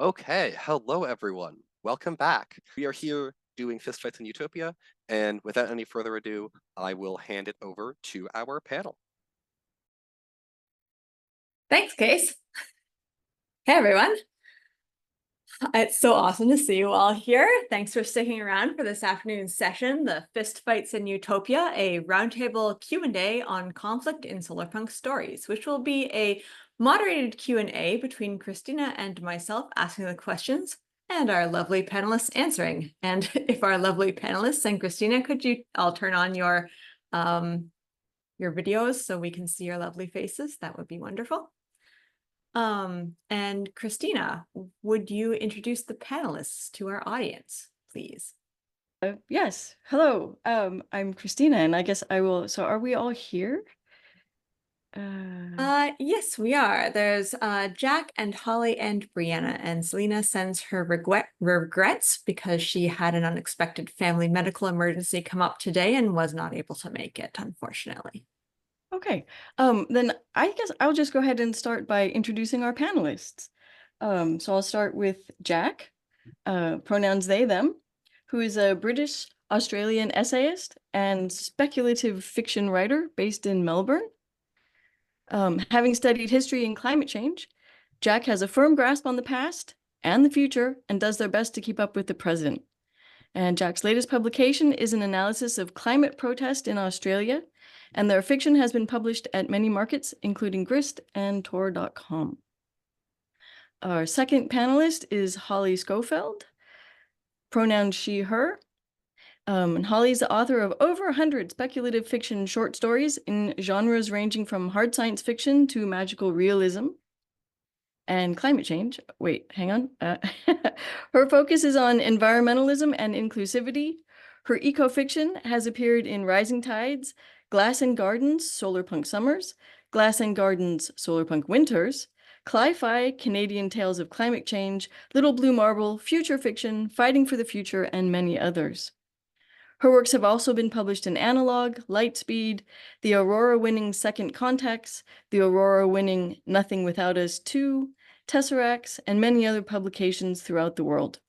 Okay, hello everyone. Welcome back. We are here doing Fistfights in Utopia, and without any further ado, I will hand it over to our panel. Thanks, Case. Hey, everyone. It's so awesome to see you all here. Thanks for sticking around for this afternoon's session, the Fistfights in Utopia, a roundtable Q&A on conflict in Solarpunk stories, which will be a moderated Q&A between Christina and myself asking the questions and our lovely panelists answering. And if our lovely panelists and Christina, I'll turn on your videos so we can see your lovely faces. That would be wonderful. And Christina, would you introduce the panelists to our audience, please? Yes. Hello. I'm Christina, and I guess I will. So, are we all here? Yes, we are. There's Jack and Holly and Brianna, and Selena sends her regrets because she had an unexpected family medical emergency come up today and was not able to make it, unfortunately. Okay. Then I guess I'll just go ahead and start by introducing our panelists. So I'll start with Jack, pronouns they, them, who is a British Australian essayist and speculative fiction writer based in Melbourne. Having studied history and climate change, Jack has a firm grasp on the past and the future and does their best to keep up with the present. And Jack's latest publication is an analysis of climate protest in Australia, and their fiction has been published at many markets, including Grist and Tor.com. Our second panelist is Holly Schofield, pronouns she, her. And Holly's the author of over 100 speculative fiction short stories in genres ranging from hard science fiction to magical realism and climate change. Wait, hang on. Her focus is on environmentalism and inclusivity. Her eco-fiction has appeared in Rising Tides, Glass and Gardens, Solarpunk Summers, Glass and Gardens, Solarpunk Winters, Cli-Fi, Canadian Tales of Climate Change, Little Blue Marble, Future Fiction, Fighting for the Future, and many others. Her works have also been published in Analog, Lightspeed, the Aurora-winning Second Context, the Aurora-winning Nothing Without Us 2, Tesseracts, and many other publications throughout the world.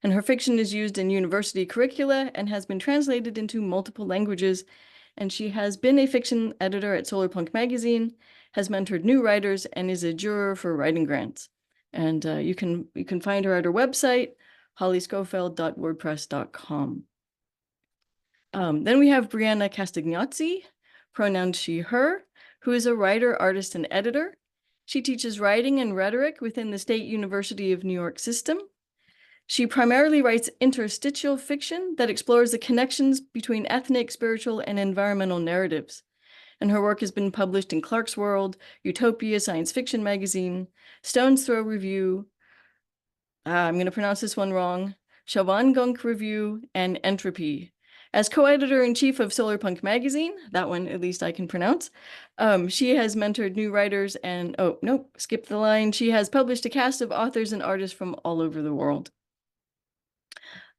And her fiction is used in university curricula and has been translated into multiple languages. And she has been a fiction editor at Solarpunk Magazine, has mentored new writers, and is a juror for writing grants. And you can find her at her website, hollyschofield.wordpress.com. Then we have Brianna Castagnozzi, pronouns she, her, who is a writer, artist, and editor. She teaches writing and rhetoric within the State University of New York system. She primarily writes interstitial fiction that explores the connections between ethnic, spiritual, and environmental narratives. And her work has been published in Clark's World, Utopia Science Fiction Magazine, Stone's Throw Review, I'm going to pronounce this one wrong, Shawangunk Review, and Entropy. As co-editor-in-chief of Solarpunk Magazine, that one at least I can pronounce, she has mentored new writers and, oh, nope, skipped the line. She has published a cast of authors and artists from all over the world.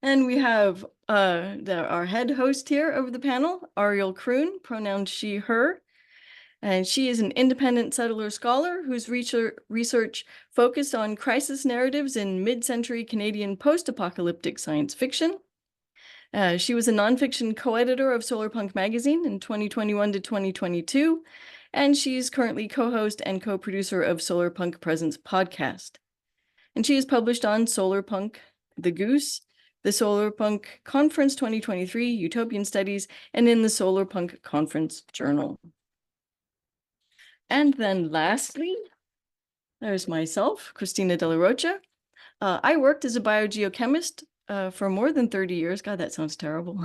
And we have our head host here of the panel, Ariel Kroon, pronouns she, her. And she is an independent settler scholar whose research focused on crisis narratives in mid-century Canadian post-apocalyptic science fiction. She was a nonfiction co-editor of Solarpunk Magazine in 2021 to 2022, and she's currently co-host and co-producer of Solarpunk Presents podcast. And she is published on Solarpunk, The Goose, the Solarpunk Conference 2023, Utopian Studies, and in the Solarpunk Conference Journal. And then lastly, there's myself, Christina De La Rocha. I worked as a biogeochemist for more than 30 years. God, that sounds terrible.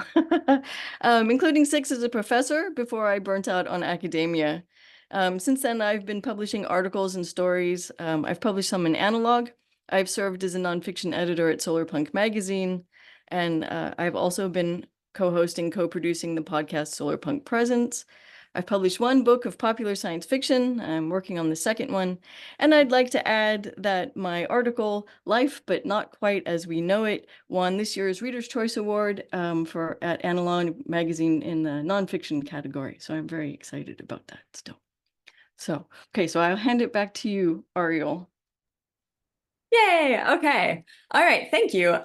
Including 6 as a professor before I burnt out on academia. Since then, I've been publishing articles and stories. I've published some in Analog. I've served as a nonfiction editor at Solarpunk Magazine. And I've also been co-hosting, co-producing the podcast Solarpunk Presents. I've published 1 book of popular science fiction. I'm working on the second one. And I'd like to add that my article, Life But Not Quite As We Know It, won this year's Reader's Choice Award at Analog Magazine in the nonfiction category. So I'm very excited about that still. So, okay, so I'll hand it back to you, Ariel. Yay, okay. All right, thank you.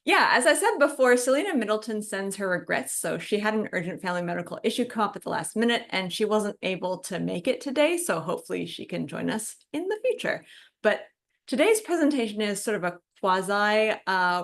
Yeah, as I said before, Selena Middleton sends her regrets. So she had an urgent family medical issue come up at the last minute and she wasn't able to make it today. So hopefully she can join us in the future. But today's presentation is sort of a quasi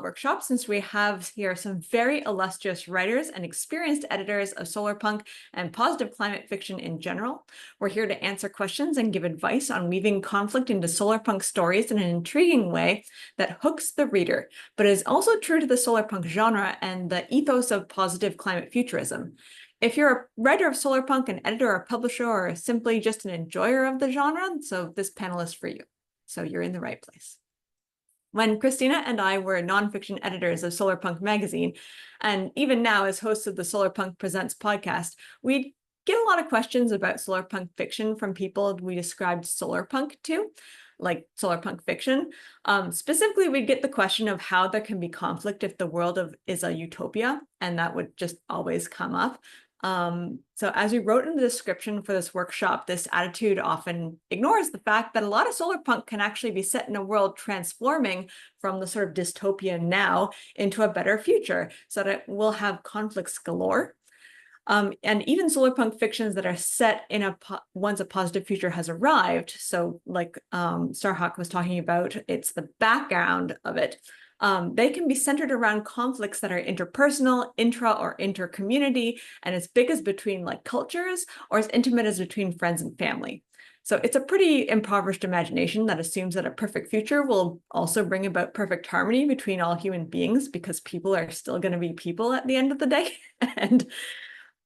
workshop, since we have here some very illustrious writers and experienced editors of Solarpunk and positive climate fiction in general. We're here to answer questions and give advice on weaving conflict into Solarpunk stories in an intriguing way that hooks the reader, but is also true to the Solarpunk genre and the ethos of positive climate futurism. If you're a writer of Solarpunk, an editor or publisher, or simply just an enjoyer of the genre, so this panel is for you. So you're in the right place. When Christina and I were nonfiction editors of Solarpunk Magazine, and even now as hosts of the Solarpunk Presents podcast, we get a lot of questions about Solarpunk fiction from people we described Solarpunk to, like Solarpunk fiction. Specifically, we'd get the question of how there can be conflict if the world is a utopia, and that would just always come up. So as we wrote in the description for this workshop, this attitude often ignores the fact that a lot of Solarpunk can actually be set in a world transforming from the sort of dystopia now into a better future, so that it will have conflicts galore. And even Solarpunk fictions that are set in once a positive future has arrived. So like Starhawk was talking about, it's the background of it. They can be centered around conflicts that are interpersonal, intra or inter-community, and as big as between like cultures or as intimate as between friends and family. So it's a pretty impoverished imagination that assumes that a perfect future will also bring about perfect harmony between all human beings, because people are still going to be people at the end of the day. And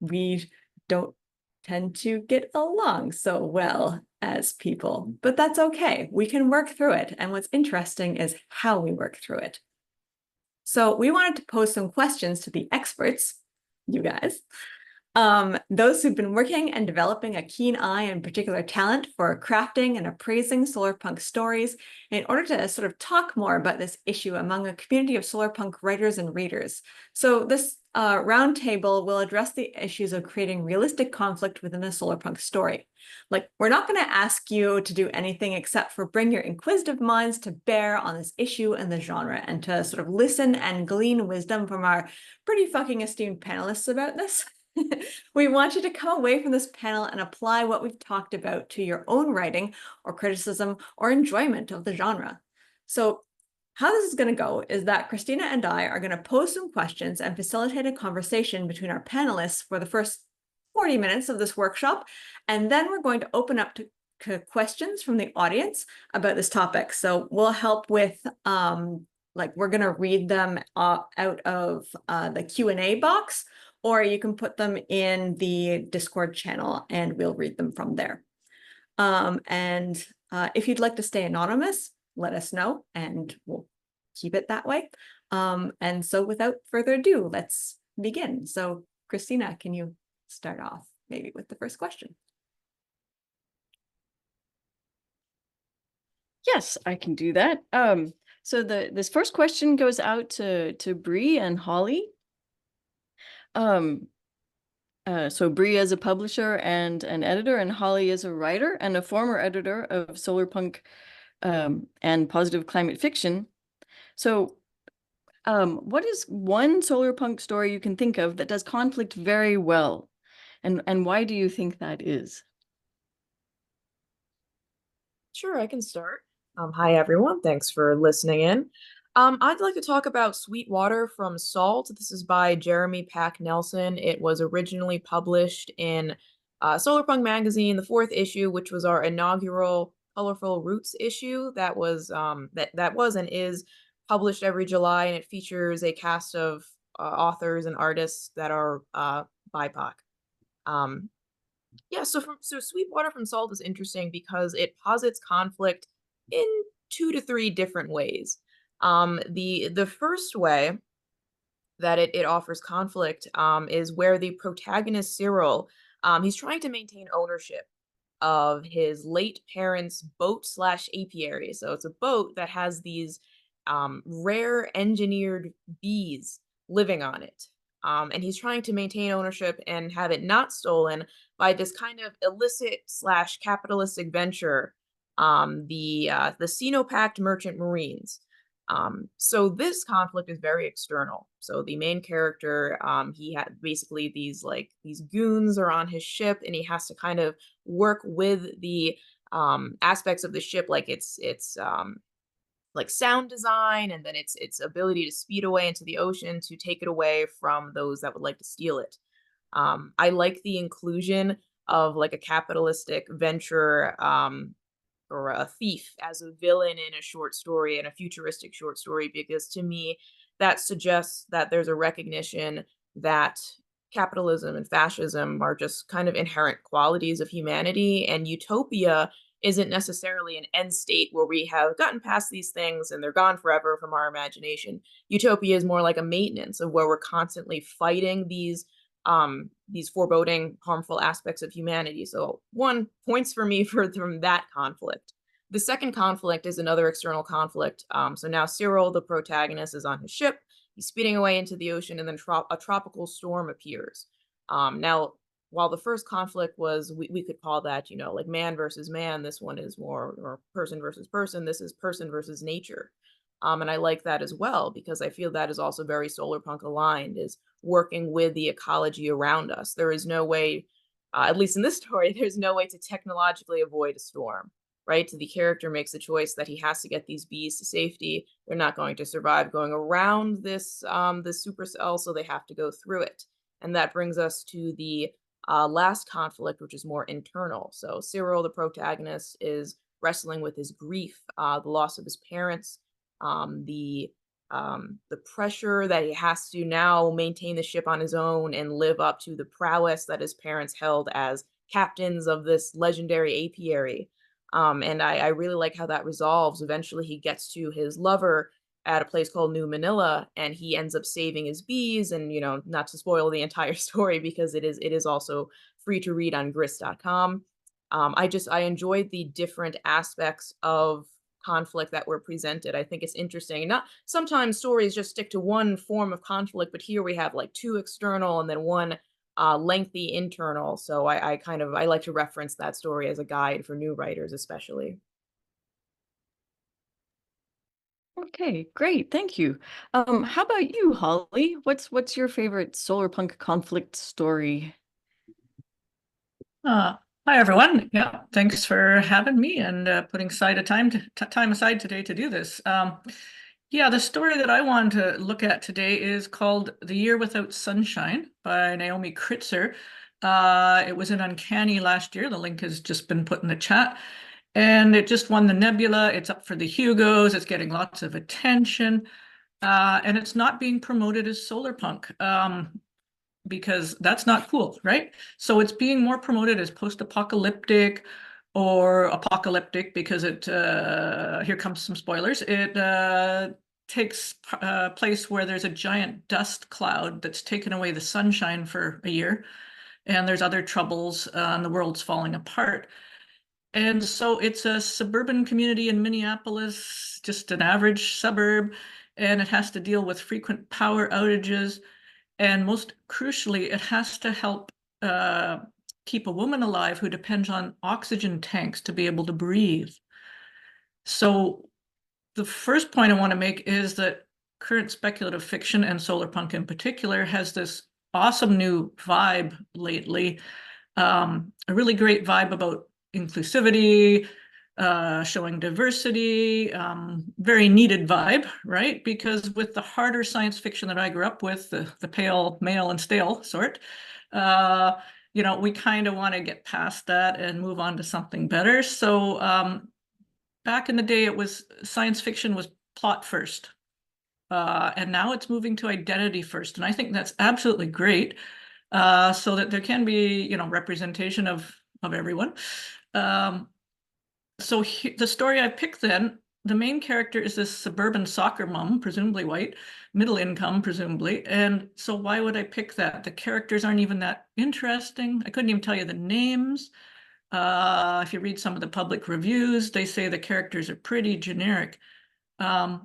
we don't tend to get along so well as people, but that's okay. We can work through it. And what's interesting is how we work through it. So we wanted to pose some questions to the experts, you guys, those who've been working and developing a keen eye and particular talent for crafting and appraising Solarpunk stories, in order to sort of talk more about this issue among a community of Solarpunk writers and readers. So this roundtable will address the issues of creating realistic conflict within a Solarpunk story. Like, we're not going to ask you to do anything except for bring your inquisitive minds to bear on this issue and the genre, and to sort of listen and glean wisdom from our pretty fucking esteemed panelists about this. We want you to come away from this panel and apply what we've talked about to your own writing or criticism or enjoyment of the genre. So how this is going to go is that Christina and I are going to pose some questions and facilitate a conversation between our panelists for the first 40 minutes of this workshop. And then we're going to open up to questions from the audience about this topic. So we'll help with, like, we're going to read them out of the Q&A box, or you can put them in the Discord channel and we'll read them from there. And if you'd like to stay anonymous, let us know and we'll keep it that way. And so without further ado, let's begin. So Christina, can you start off maybe with the first question? Yes, I can do that. So this first question goes out to Bree and Holly. So Bree is a publisher and an editor, and Holly is a writer and a former editor of Solarpunk and positive climate fiction. So what is one Solarpunk story you can think of that does conflict very well? And why do you think that is? Sure, I can start. Hi, everyone. Thanks for listening in. I'd like to talk about Sweet Water from Salt. This is by Jeremy Pack Nelson. It was originally published in Solarpunk Magazine, the 4th issue, which was our inaugural Colorful Roots issue. That was that was and is published every July, and it features a cast of authors and artists that are BIPOC. Yeah, so Sweet Water from Salt is interesting because it posits conflict in 2 to 3 different ways. The first way that it offers conflict is where the protagonist Cyril, he's trying to maintain ownership of his late parents' boat/apiary. So it's a boat that has these rare engineered bees living on it. And he's trying to maintain ownership and have it not stolen by this kind of illicit/capitalistic venture the Sino-Pact merchant marines. So this conflict is very external. So the main character, he had basically these goons are on his ship, and he has to kind of work with the aspects of the ship, like its like sound design, and then its ability to speed away into the ocean to take it away from those that would like to steal it. I like the inclusion of like a capitalistic venture or a thief as a villain in a short story, and a futuristic short story, because to me that suggests that there's a recognition that capitalism and fascism are just kind of inherent qualities of humanity, and utopia isn't necessarily an end state where we have gotten past these things and they're gone forever from our imagination. Utopia is more like a maintenance of where we're constantly fighting these foreboding, harmful aspects of humanity. So 1 points for me from that conflict. The second conflict is another external conflict. So now Cyril, the protagonist, is on his ship. He's speeding away into the ocean, and then a tropical storm appears. Now, while the first conflict was, we could call that, like man versus man, this one is more, or person versus person. This is person versus nature. And I like that as well, because I feel that is also very Solarpunk aligned, is working with the ecology around us. There is no way, at least in this story, there's no way to technologically avoid a storm, right? The character makes the choice that he has to get these bees to safety. They're not going to survive going around this supercell, so they have to go through it. And that brings us to the last conflict, which is more internal. So Cyril, the protagonist, is wrestling with his grief, the loss of his parents, the pressure that he has to now maintain the ship on his own and live up to the prowess that his parents held as captains of this legendary apiary. And I really like how that resolves. Eventually he gets to his lover at a place called New Manila, and he ends up saving his bees. And, not to spoil the entire story, because it is also free to read on grist.com. I enjoyed the different aspects of conflict that were presented. I think it's interesting. Not sometimes stories just stick to one form of conflict, but here we have like 2 external and then 1 lengthy internal. So I like to reference that story as a guide for new writers, especially. Okay, great. Thank you. How about you, Holly? What's your favorite Solarpunk conflict story? Hi, everyone. Yeah, thanks for having me and putting time aside today to do this. Yeah, the story that I want to look at today is called The Year Without Sunshine by Naomi Kritzer. It was in Uncanny last year. The link has just been put in the chat. And it just won the Nebula. It's up for the Hugos. It's getting lots of attention. And it's not being promoted as Solarpunk. Because that's not cool, right? So it's being more promoted as post-apocalyptic or apocalyptic, because here comes some spoilers. It takes place where there's a giant dust cloud that's taken away the sunshine for a year, and there's other troubles, and the world's falling apart. And so it's a suburban community in Minneapolis, just an average suburb, and it has to deal with frequent power outages. And most crucially, it has to help keep a woman alive who depends on oxygen tanks to be able to breathe. So the first point I want to make is that current speculative fiction, and Solarpunk in particular, has this awesome new vibe lately, a really great vibe about inclusivity, showing diversity, very needed vibe, right? Because with the harder science fiction that I grew up with, the pale, male, and stale sort, we kind of want to get past that and move on to something better. So back in the day, science fiction was plot first. And now it's moving to identity first. And I think that's absolutely great, so that there can be, representation of everyone. So the story I picked then, the main character is this suburban soccer mom, presumably white, middle income, presumably. And so why would I pick that? The characters aren't even that interesting. I couldn't even tell you the names. If you read some of the public reviews, they say the characters are pretty generic. And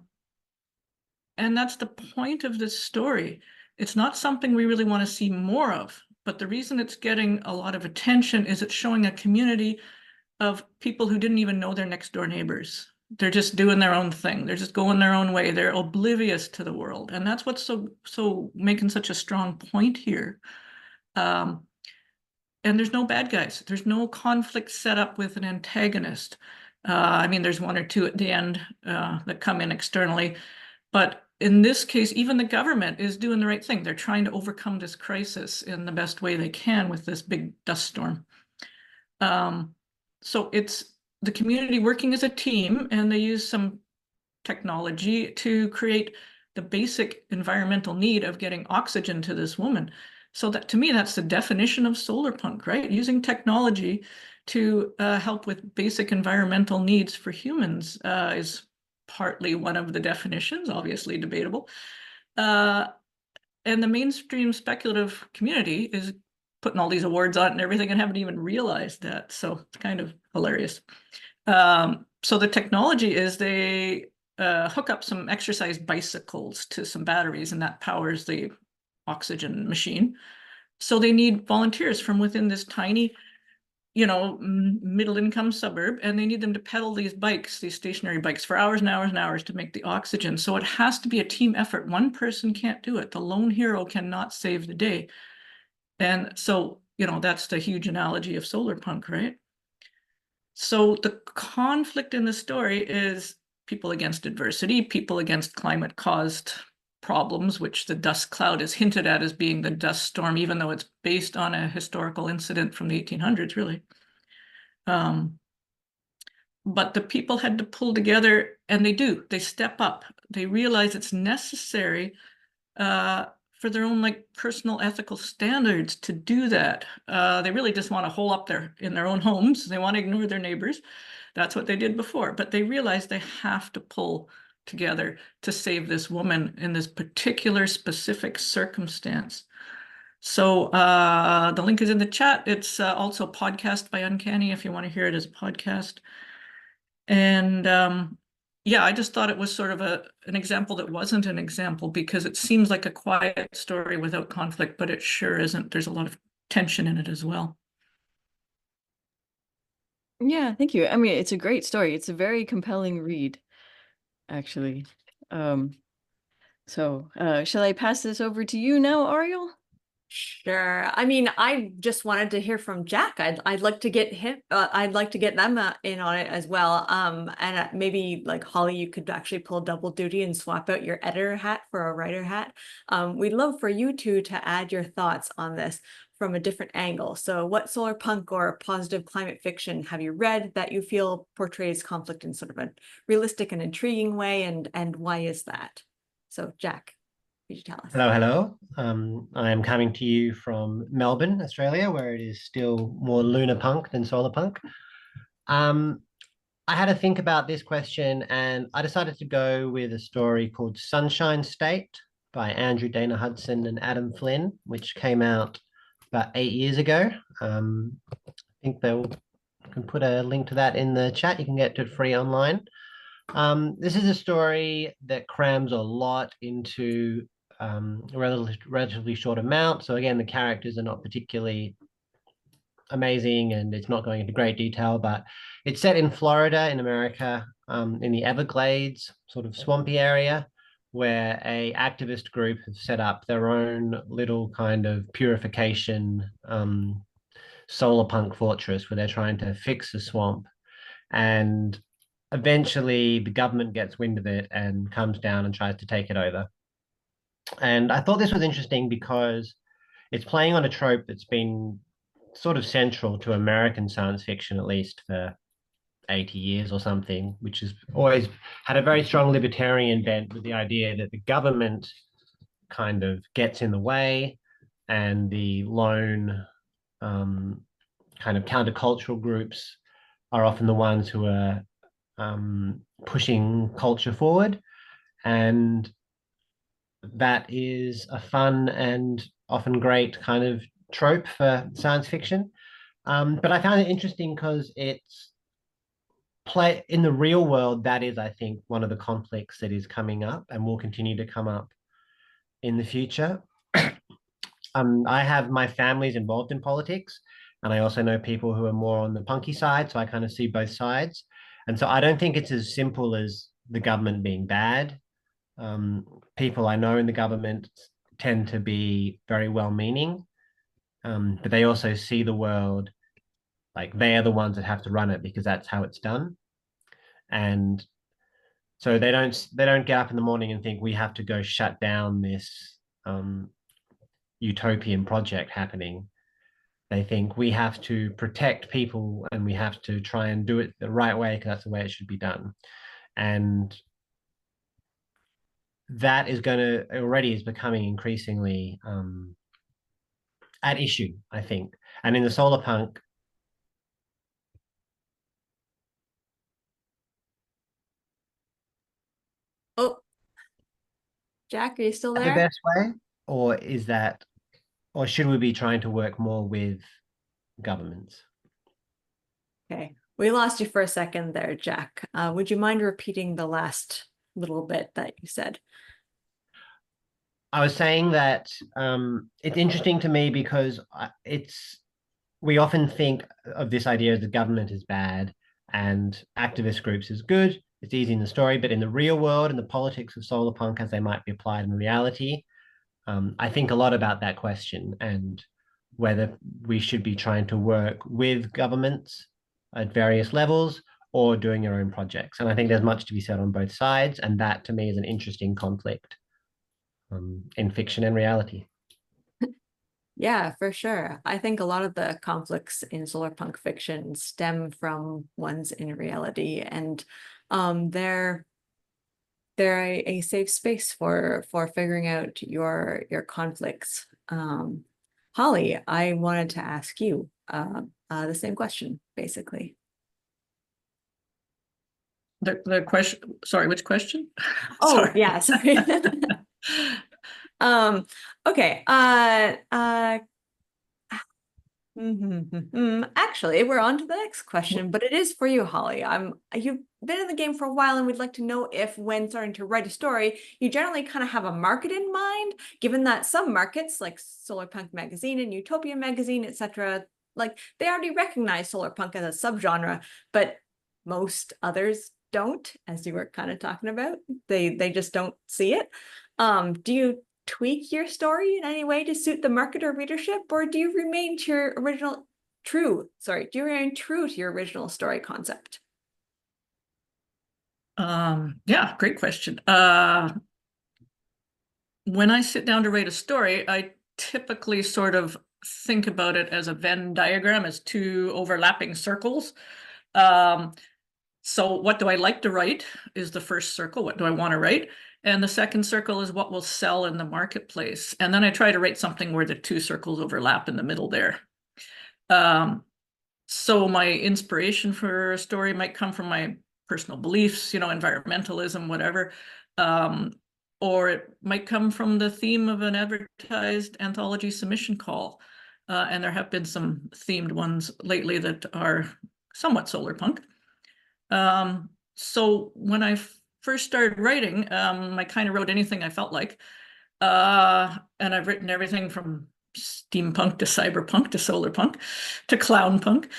that's the point of this story. It's not something we really want to see more of, but the reason it's getting a lot of attention is it's showing a community of people who didn't even know their next door neighbors. They're just doing their own thing. They're just going their own way. They're oblivious to the world. And that's what's so making such a strong point here. And there's no bad guys. There's no conflict set up with an antagonist. I mean, there's one or two at the end that come in externally. But in this case, even the government is doing the right thing. They're trying to overcome this crisis in the best way they can with this big dust storm. So it's the community working as a team, and they use some technology to create the basic environmental need of getting oxygen to this woman. So that, to me, that's the definition of solarpunk, right? Using technology to help with basic environmental needs for humans is partly one of the definitions, obviously debatable. And the mainstream speculative community is putting all these awards on it and everything and haven't even realized that. So it's kind of hilarious. So the technology is they hook up some exercise bicycles to some batteries, and that powers the oxygen machine. So they need volunteers from within this tiny, middle income suburb, and they need them to pedal these bikes, these stationary bikes, for hours and hours and hours to make the oxygen. So it has to be a team effort. One person can't do it. The lone hero cannot save the day. And so, that's the huge analogy of solarpunk, right? So the conflict in the story is people against adversity, people against climate-caused problems, which the dust cloud is hinted at as being the dust storm, even though it's based on a historical incident from the 1800s, really. But the people had to pull together, and they do. They step up. They realize it's necessary for their own personal ethical standards to do that. They really just want to hole up in their own homes. They want to ignore their neighbors. That's what they did before. But they realize they have to pull together to save this woman in this particular specific circumstance. So the link is in the chat. It's also podcast by Uncanny if you want to hear it as a podcast. And yeah, I just thought it was sort of an example that wasn't an example, because it seems like a quiet story without conflict, but it sure isn't. There's a lot of tension in it as well. Yeah, thank you. I mean, it's a great story. It's a very compelling read, actually. So shall I pass this over to you now, Ariel? Sure. I mean, I just wanted to hear from Jack. I'd like to get him. I'd like to get them in on it as well. And maybe Holly, you could actually pull double duty and swap out your editor hat for a writer hat. We'd love for you two to add your thoughts on this from a different angle. So, what solarpunk or positive climate fiction have you read that you feel portrays conflict in sort of a realistic and intriguing way, and why is that? So, Jack, could you tell us? Hello. I am coming to you from Melbourne, Australia, where it is still more lunar punk than solar punk. I had to think about this question, and I decided to go with a story called Sunshine State by Andrew Dana Hudson and Adam Flynn, which came out about 8 years ago. I think can put a link to that in the chat. You can get it free online. This is a story that crams a lot into a relatively short amount. So again, the characters are not particularly amazing, and it's not going into great detail, but it's set in Florida in America, in the Everglades sort of swampy area, where a activist group have set up their own little kind of purification solarpunk fortress where they're trying to fix the swamp. And eventually the government gets wind of it and comes down and tries to take it over. And I thought this was interesting because it's playing on a trope that's been sort of central to American science fiction, at least for 80 years or something, which has always had a very strong libertarian bent, with the idea that the government kind of gets in the way, and the lone kind of countercultural groups are often the ones who are pushing culture forward. And that is a fun and often great kind of trope for science fiction. But I found it interesting because it's in the real world. That is, I think, one of the conflicts that is coming up and will continue to come up in the future. I have my family's involved in politics, And I also know people who are more on the punky side, so I kind of see both sides. And so I don't think it's as simple as the government being bad. People I know in the government tend to be very well-meaning, but they also see the world like they are the ones that have to run it because that's how it's done. And so they don't get up in the morning and think we have to go shut down this utopian project happening. They think we have to protect people and we have to try and do it the right way because that's the way it should be done. And that is already is becoming increasingly at issue, I think. And in the Solarpunk, Oh, Jack, are you still the there? best way, or or should we be trying to work more with governments? Okay, we lost you for a second there, Jack. Would you mind repeating the last little bit that you said? I was saying that it's interesting to me because we often think of this idea as the government is bad and activist groups is good. It's easy in the story, but in the real world and the politics of Solarpunk as they might be applied in reality, I think a lot about that question and whether we should be trying to work with governments at various levels or doing your own projects. And I think there's much to be said on both sides. And that to me is an interesting conflict in fiction and reality. Yeah, for sure. I think a lot of the conflicts in solarpunk fiction stem from ones in reality, and they're a safe space for figuring out your conflicts. Holly, I wanted to ask you the same question, basically. The question, sorry, which question? Oh, Sorry. yeah, sorry. Okay. Actually, we're on to the next question, but it is for you, Holly. You've been in the game for a while, and we'd like to know if, when starting to write a story, you generally kind of have a market in mind, given that some markets, like Solarpunk Magazine and Utopia Magazine, etc., like they already recognize solarpunk as a subgenre, but most others don't, as you were kind of talking about. They just don't see it. Do you tweak your story in any way to suit the market or readership, or do you remain to your original true to your original story concept? Yeah, great question. When I sit down to write a story, I typically sort of think about it as a Venn diagram, as two overlapping circles. So what do I like to write is the first circle. What do I want to write? And the second circle is what will sell in the marketplace. And then I try to write something where the two circles overlap in the middle there. So my inspiration for a story might come from my personal beliefs, environmentalism, whatever. Or it might come from the theme of an advertised anthology submission call. And there have been some themed ones lately that are somewhat solarpunk. So when I first started writing, I kind of wrote anything I felt like. And I've written everything from steampunk to cyberpunk to solarpunk to clownpunk,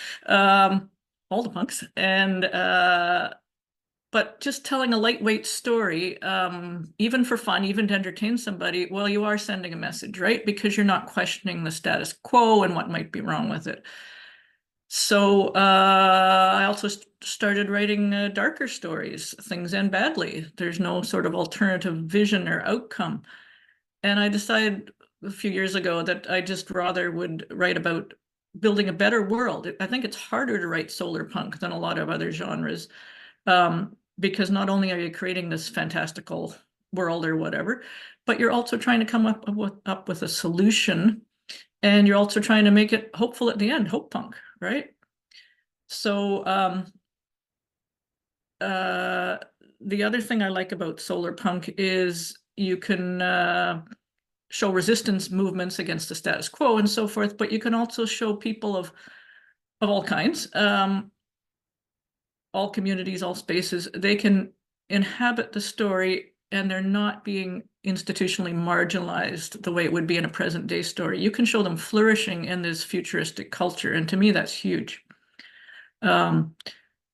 all the punks. And but just telling a lightweight story, even for fun, even to entertain somebody, well, you are sending a message, right? Because you're not questioning the status quo and what might be wrong with it. So I also started writing darker stories. Things end badly. There's no sort of alternative vision or outcome. And I decided a few years ago that I just rather would write about building a better world. I think it's harder to write solarpunk than a lot of other genres, because not only are you creating this fantastical world or whatever, but you're also trying to come up with a solution, and you're also trying to make it hopeful at the end, hope punk, right? So the other thing I like about solarpunk is you can show resistance movements against the status quo and so forth, but you can also show people of all kinds, all communities, all spaces. They can inhabit the story and they're not being institutionally marginalized the way it would be in a present day story. You can show them flourishing in this futuristic culture, and to me, that's huge.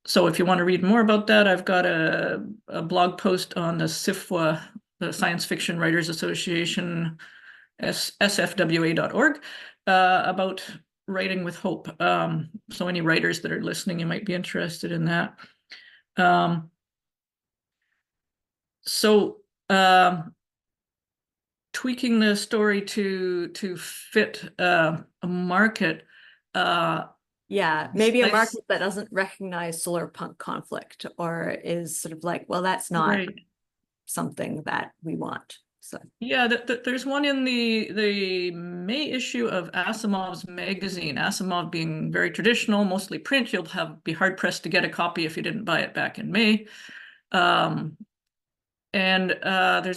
So if you want to read more about that, I've got a blog post on the SIFWA, the Science Fiction Writers Association, sfwa.org, about writing with hope. So any writers that are listening, you might be interested in that. Tweaking the story to fit a market. Yeah, maybe a market that doesn't recognize solarpunk conflict, or is sort of like, well, that's not Right. something that we want. So yeah, there's one in the May issue of Asimov's magazine. Asimov being very traditional, mostly print, you'll be hard pressed to get a copy if you didn't buy it back in May. There's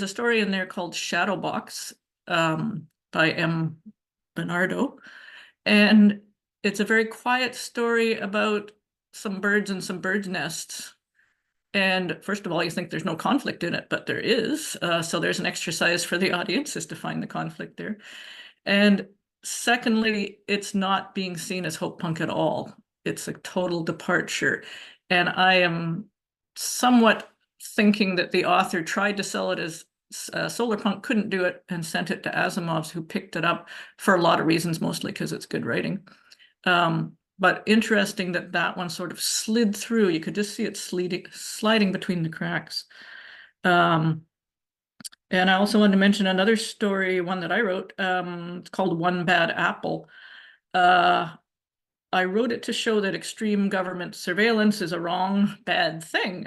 a story in there called Shadowbox by M. Bernardo, and it's a very quiet story about some birds and some birds' nests. And first of all, you think there's no conflict in it, but there is. So there's an exercise for the audience is to find the conflict there. And secondly, it's not being seen as hope punk at all. It's a total departure. And I am somewhat thinking that the author tried to sell it as Solarpunk, couldn't do it, and sent it to Asimov's, who picked it up for a lot of reasons, mostly because it's good writing. But interesting that one sort of slid through. You could just see it sliding between the cracks. And I also wanted to mention another story, one that I wrote. It's called One Bad Apple. I wrote it to show that extreme government surveillance is a wrong, bad thing.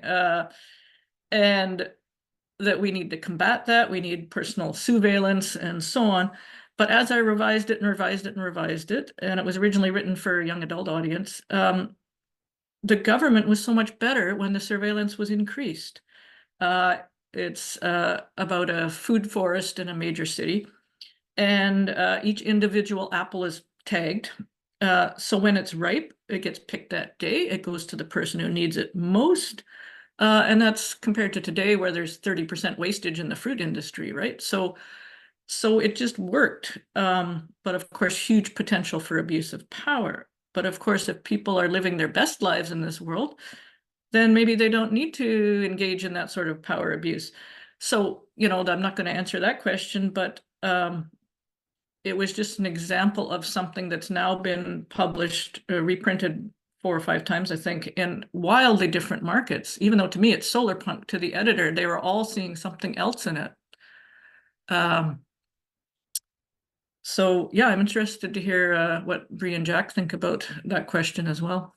And that we need to combat that. We need personal surveillance and so on. But as I revised it and revised it and revised it, and it was originally written for a young adult audience, the government was so much better when the surveillance was increased. It's about a food forest in a major city, and each individual apple is tagged. So when it's ripe, it gets picked that day. It goes to the person who needs it most. And that's compared to today, where there's 30% wastage in the fruit industry, right? So it just worked. But of course, huge potential for abuse of power. But of course, if people are living their best lives in this world, then maybe they don't need to engage in that sort of power abuse. So, I'm not going to answer that question, but it was just an example of something that's now been published, reprinted 4 or 5 times, I think, in wildly different markets. Even though to me it's Solarpunk, to the editor, they were all seeing something else in it. So yeah, I'm interested to hear what Bree and Jack think about that question as well.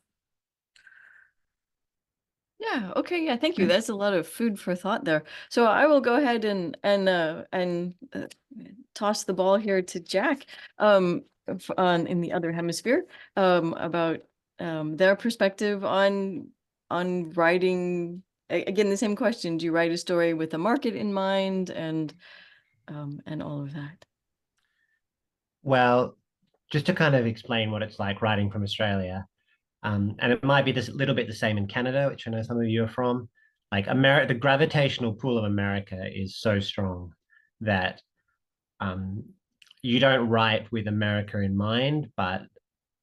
Yeah, okay, yeah, thank you. That's a lot of food for thought there. So I will go ahead and toss the ball here to Jack in the other hemisphere about their perspective on writing. Again, the same question: do you write a story with a market in mind, and all of that? Well, just to kind of explain what it's like writing from Australia, and it might be this little bit the same in Canada, which I know some of you are from. Like the gravitational pull of America is so strong that you don't write with America in mind, but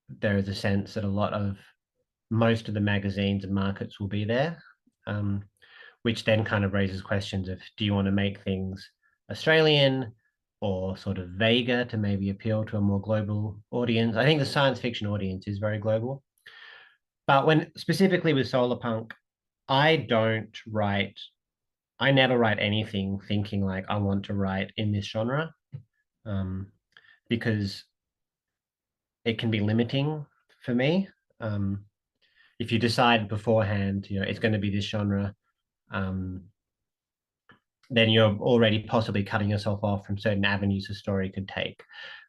there is a sense that most of the magazines and markets will be there, which then kind of raises questions of, do you want to make things Australian or sort of vaguer to maybe appeal to a more global audience? I think the science fiction audience is very global. But when specifically with Solarpunk, I never write anything thinking like I want to write in this genre, because it can be limiting for me. If you decide beforehand, it's going to be this genre, then you're already possibly cutting yourself off from certain avenues a story could take.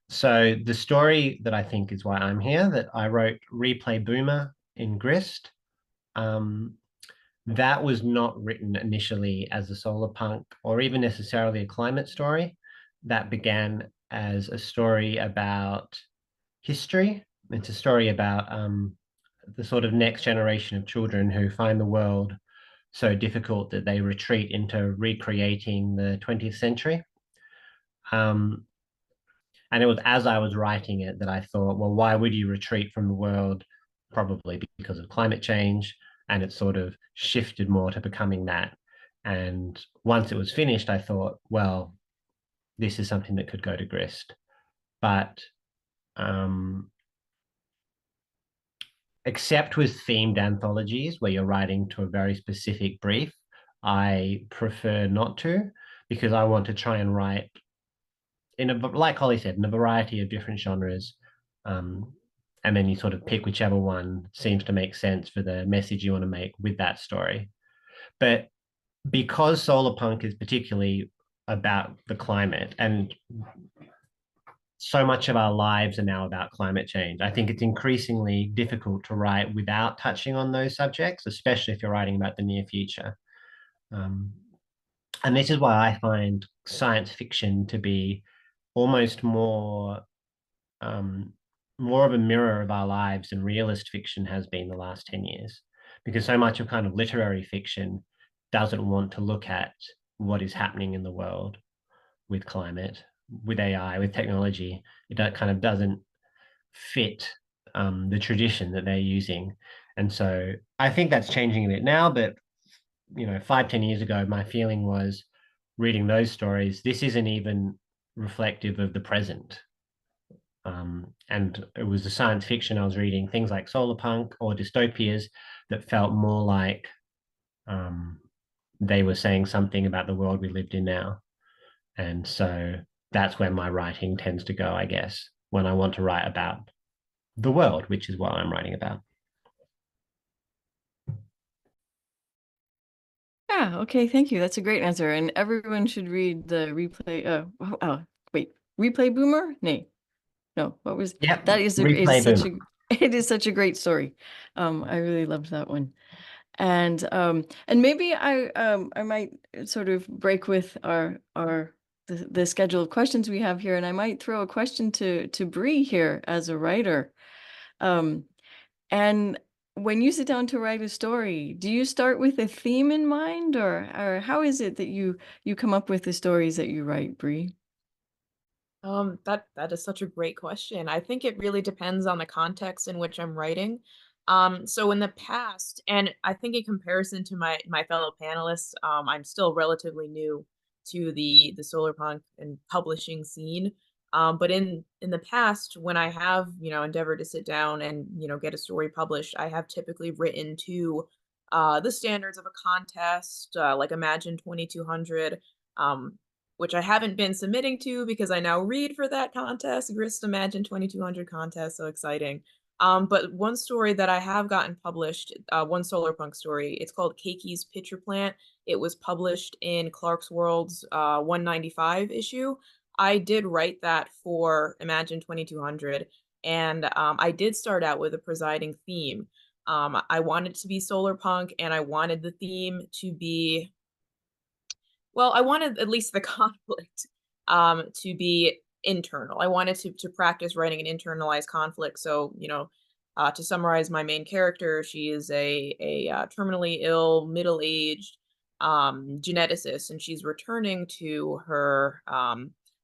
So the story that I think is why I'm here, that I wrote Replay Boomer in Grist, that was not written initially as a Solarpunk or even necessarily a climate story. That began as a story about history. It's a story about the sort of next generation of children who find the world so difficult that they retreat into recreating the 20th century. And it was as I was writing it that I thought, well, why would you retreat from the world? Probably because of climate change. And it sort of shifted more to becoming that. And once it was finished, I thought, well, this is something that could go to Grist. But except with themed anthologies where you're writing to a very specific brief, I prefer not to, because I want to try and write like Holly said, in a variety of different genres. And then you sort of pick whichever one seems to make sense for the message you want to make with that story. But because Solarpunk is particularly about the climate, and so much of our lives are now about climate change, I think it's increasingly difficult to write without touching on those subjects, especially if you're writing about the near future. And this is why I find science fiction to be almost more of a mirror of our lives than realist fiction has been the last 10 years, because so much of kind of literary fiction doesn't want to look at what is happening in the world with climate, with AI, with technology. It kind of doesn't fit the tradition that they're using. And so I think that's changing a bit now, but 5-10 years ago, my feeling was reading those stories, this isn't even reflective of the present. And it was the science fiction I was reading, things like Solarpunk or dystopias, that felt more like they were saying something about the world we lived in now. And so that's where my writing tends to go, I guess, when I want to write about the world, which is what I'm writing about. Yeah, okay, thank you. That's a great answer. And everyone should read the replay. Replay Boomer? Nay. No, what was that? It is such a great story. I really loved that one. And maybe I might sort of break with the schedule of questions we have here, and I might throw a question to Bree here as a writer. And when you sit down to write a story, do you start with a theme in mind, or how is it that you come up with the stories that you write, Bree? That is such a great question. I think it really depends on the context in which I'm writing. So in the past, and I think in comparison to my fellow panelists, I'm still relatively new to the Solarpunk and publishing scene. But in the past, when I have, endeavored to sit down and, get a story published, I have typically written to the standards of a contest, like Imagine 2200, which I haven't been submitting to because I now read for that contest, Grist Imagine 2200 contest, so exciting. But one story that I have gotten published, one Solarpunk story, it's called Keki's Pitcher Plant. It was published in Clark's World's 195 issue. I did write that for Imagine 2200, and I did start out with a presiding theme. I wanted to be Solarpunk, and I wanted the theme to be, well, I wanted at least the conflict to be internal. I wanted to practice writing an internalized conflict. So, to summarize my main character, she is a terminally ill, middle-aged geneticist, and she's returning to her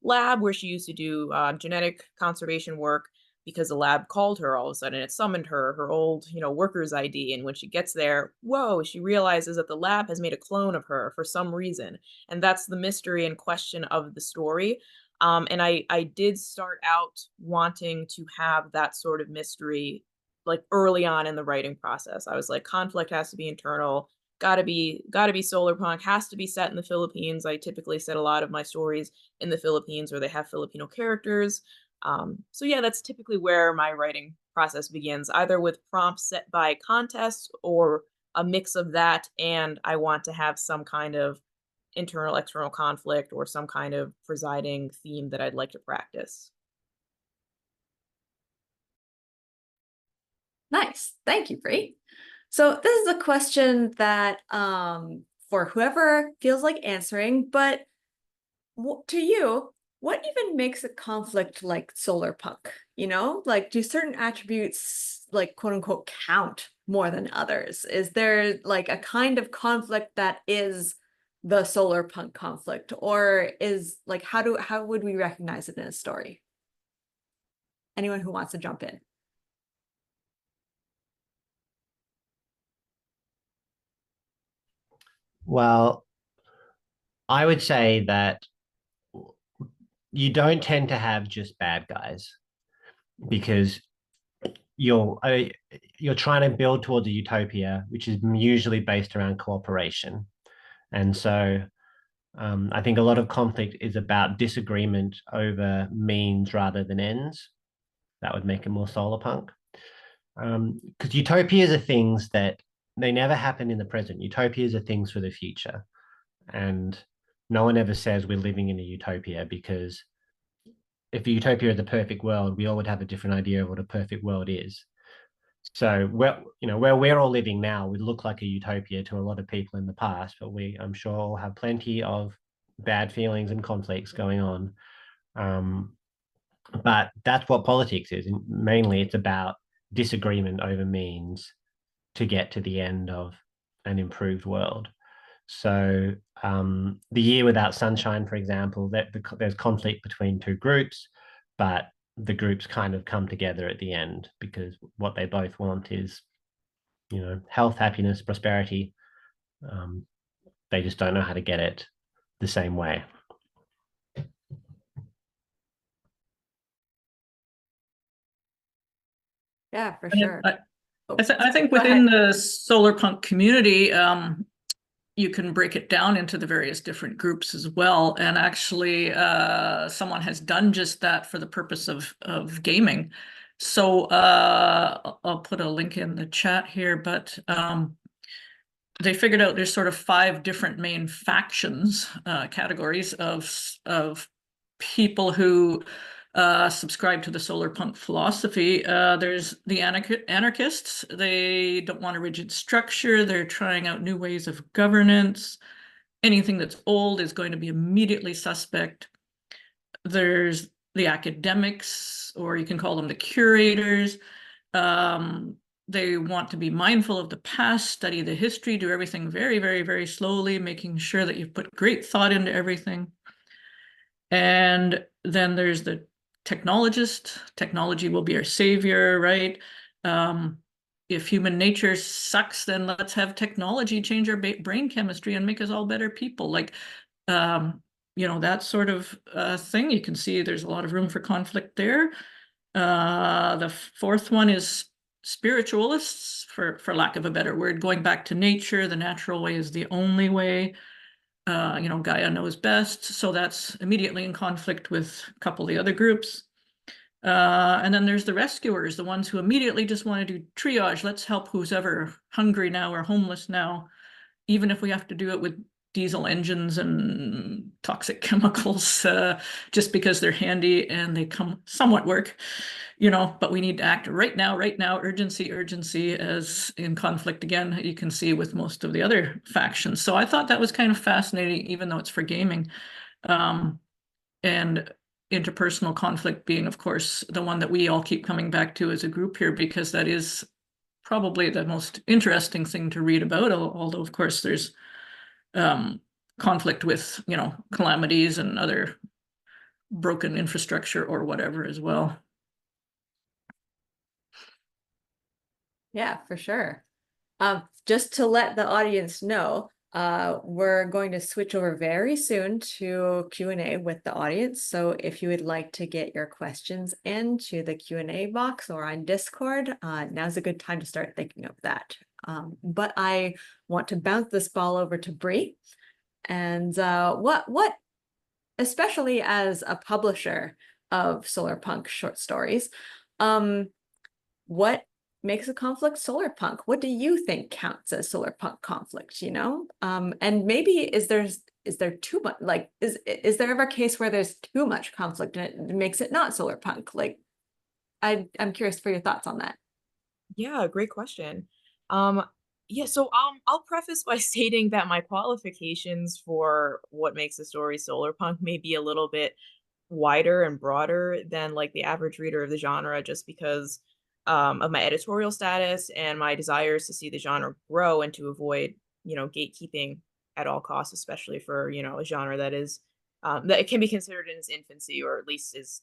lab where she used to do genetic conservation work, because the lab called her all of a sudden. It summoned her old, worker's ID. And when she gets there, whoa, she realizes that the lab has made a clone of her for some reason. And that's the mystery and question of the story. And I did start out wanting to have that sort of mystery, like early on in the writing process. I was like, conflict has to be internal, gotta be Solarpunk, has to be set in the Philippines. I typically set a lot of my stories in the Philippines where they have Filipino characters. So yeah, that's typically where my writing process begins, either with prompts set by contests or a mix of that, and I want to have some kind of internal, external conflict or some kind of presiding theme that I'd like to practice. Nice. Thank you, Bree. So this is a question that for whoever feels like answering, but to you, what even makes a conflict like Solarpunk? You know, like, do certain attributes, like, quote unquote, count more than others? Is there like a kind of conflict that is the Solarpunk conflict, or is like, how would we recognize it in a story? Anyone who wants to jump in. Well, I would say that you don't tend to have just bad guys because you're you're trying to build towards a utopia, which is usually based around cooperation. And so I think a lot of conflict is about disagreement over means rather than ends. That would make it more solarpunk. Because utopias are things that they never happen in the present. Utopias are things for the future. And no one ever says we're living in a utopia, because if a utopia is the perfect world, we all would have a different idea of what a perfect world is. So where we're all living now would look like a utopia to a lot of people in the past, but I'm sure all have plenty of bad feelings and conflicts going on. But that's what politics is. And mainly it's about disagreement over means to get to the end of an improved world. So the year without sunshine, for example, there's conflict between two groups, but the groups kind of come together at the end because what they both want is, health, happiness, prosperity. They just don't know how to get it the same way. Yeah, for And sure. I think Go within ahead. the Solarpunk community, you can break it down into the various different groups as well. And actually, someone has done just that for the purpose of gaming. So I'll put a link in the chat here, but they figured out there's sort of 5 different main factions, categories of people who subscribe to the Solarpunk philosophy. There's the anarchists. They don't want a rigid structure. They're trying out new ways of governance. Anything that's old is going to be immediately suspect. There's the academics, or you can call them the curators. They want to be mindful of the past, study the history, do everything very, very, very slowly, making sure that you put great thought into everything. And then there's the technologist. Technology will be our savior, right? If human nature sucks, then let's have technology change our brain chemistry and make us all better people. Like, that sort of thing. You can see there's a lot of room for conflict there. The 4th one is spiritualists, for lack of a better word, going back to nature. The natural way is the only way. Gaia knows best, so that's immediately in conflict with a couple of the other groups. And then there's the rescuers, the ones who immediately just want to do triage. Let's help who's ever hungry now or homeless now, even if we have to do it with diesel engines and toxic chemicals, just because they're handy and they somewhat work. But we need to act right now, urgency, as in conflict again, you can see with most of the other factions. So I thought that was kind of fascinating, even though it's for gaming. And interpersonal conflict being, of course, the one that we all keep coming back to as a group here, because that is probably the most interesting thing to read about, although, of course, there's conflict with, calamities and other broken infrastructure or whatever as well. Yeah, for sure. Just to let the audience know, we're going to switch over very soon to Q&A with the audience. So if you would like to get your questions into the Q&A box or on Discord, now's a good time to start thinking of that. But I want to bounce this ball over to Bree. And what, especially as a publisher of Solarpunk short stories, what makes a conflict Solarpunk? What do you think counts as Solarpunk conflict, and maybe is there too much, like, is there ever a case where there's too much conflict and it makes it not Solarpunk? Like, I'm curious for your thoughts on that. Yeah, great question. So I'll preface by stating that my qualifications for what makes a story Solarpunk may be a little bit wider and broader than like the average reader of the genre, just because of my editorial status and my desires to see the genre grow and to avoid, gatekeeping at all costs, especially for, a genre that is that it can be considered in its infancy, or at least is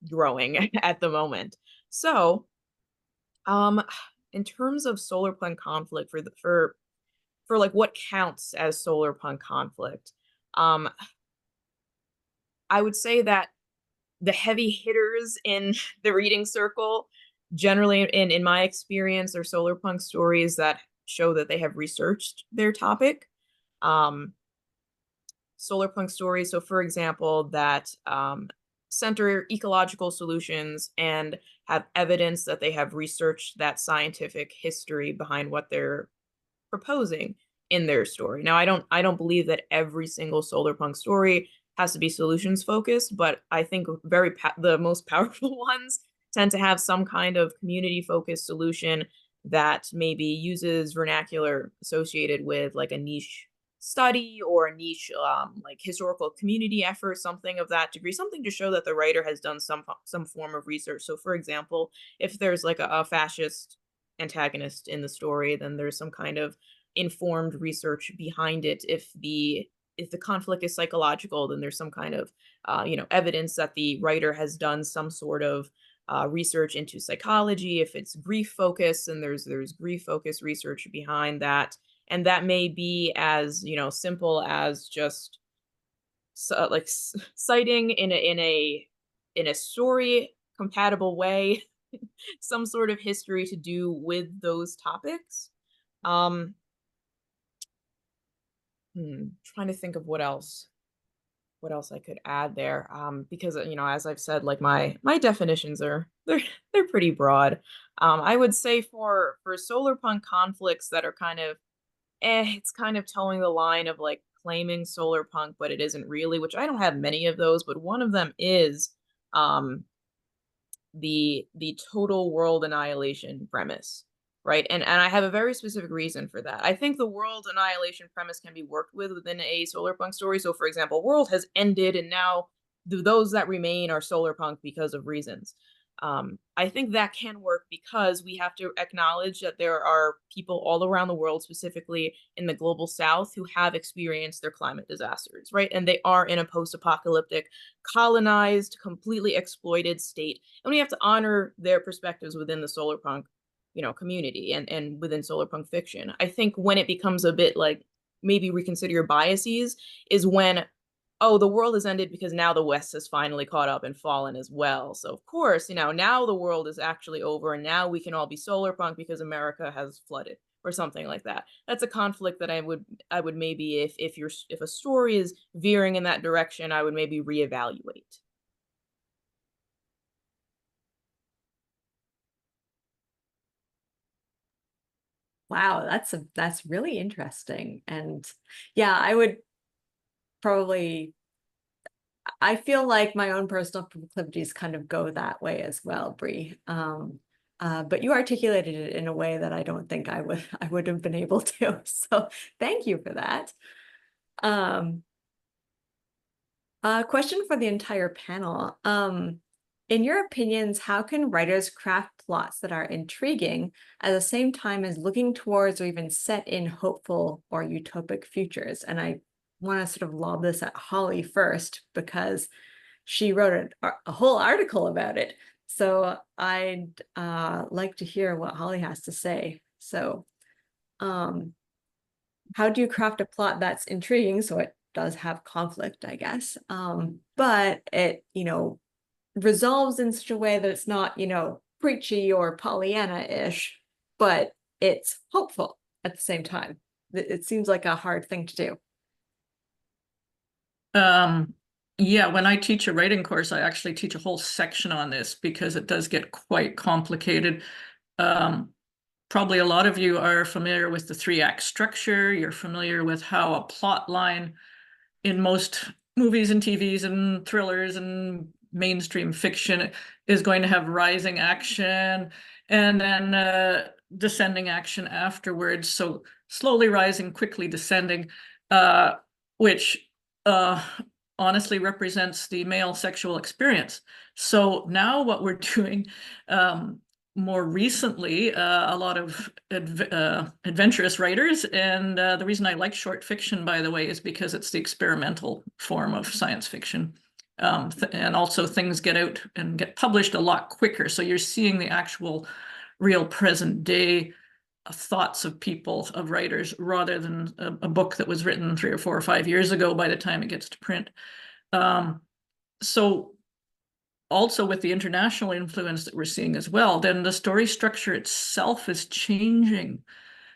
growing at the moment. So, in terms of solarpunk conflict, for like what counts as solarpunk conflict, I would say that the heavy hitters in the reading circle, generally in my experience, are solarpunk stories that show that they have researched their topic. Solarpunk stories, so for example, that center ecological solutions and have evidence that they have researched that scientific history behind what they're proposing in their story. Now, I don't believe that every single solarpunk story has to be solutions focused, but I think the most powerful ones tend to have some kind of community focused solution that maybe uses vernacular associated with like a niche study or a niche like historical community effort, something of that degree, something to show that the writer has done some form of research. So for example, if there's like a fascist antagonist in the story, then there's some kind of informed research behind it. If the conflict is psychological, then there's some kind of evidence that the writer has done some sort of research into psychology. If it's grief focused, then there's grief focused research behind that, and that may be as simple as just citing in a story compatible way some sort of history to do with those topics. Trying to think of what else I could add there. Because as I've said, like my definitions are they're pretty broad. I would say for solarpunk conflicts that are kind of it's kind of towing the line of like claiming solarpunk, but it isn't really, which I don't have many of those, but one of them is the total world annihilation premise, right? And I have a very specific reason for that. I think the world annihilation premise can be worked with within a solarpunk story. So for example, world has ended and now those that remain are solarpunk because of reasons. I think that can work because we have to acknowledge that there are people all around the world, specifically in the global south, who have experienced their climate disasters, right? And they are in a post-apocalyptic, colonized, completely exploited state. And we have to honor their perspectives within the solarpunk, community and within solarpunk fiction. I think when it becomes a bit like maybe reconsider your biases is when, oh, the world has ended because now the West has finally caught up and fallen as well. So of course, now the world is actually over and now we can all be solarpunk because America has flooded or something like that. That's a conflict that I would maybe, if a story is veering in that direction, I would maybe reevaluate. Wow, that's really interesting. And yeah, I would probably, I feel like my own personal proclivities kind of go that way as well, Bree. But you articulated it in a way that I don't think I would have been able to. So thank you for that. A question for the entire panel. In your opinions, how can writers craft plots that are intriguing at the same time as looking towards or even set in hopeful or utopic futures? And I want to sort of lob this at Holly first because she wrote a whole article about it. So I'd like to hear what Holly has to say. So how do you craft a plot that's intriguing so it does have conflict, I guess, but it, resolves in such a way that it's not, preachy or Pollyanna-ish, but it's hopeful at the same time. It seems like a hard thing to do. Yeah, when I teach a writing course, I actually teach a whole section on this because it does get quite complicated. Probably a lot of you are familiar with the 3-act structure. You're familiar with how a plot line in most movies and TVs and thrillers and mainstream fiction is going to have rising action and then descending action afterwards. So slowly rising, quickly descending, which honestly represents the male sexual experience. So now what we're doing, more recently, a lot of adventurous writers, and the reason I like short fiction, by the way, is because it's the experimental form of science fiction. And also things get out and get published a lot quicker. So you're seeing the actual real present day thoughts of people, of writers, rather than a book that was written 3 or 4 or 5 years ago by the time it gets to print. So also with the international influence that we're seeing as well, then the story structure itself is changing.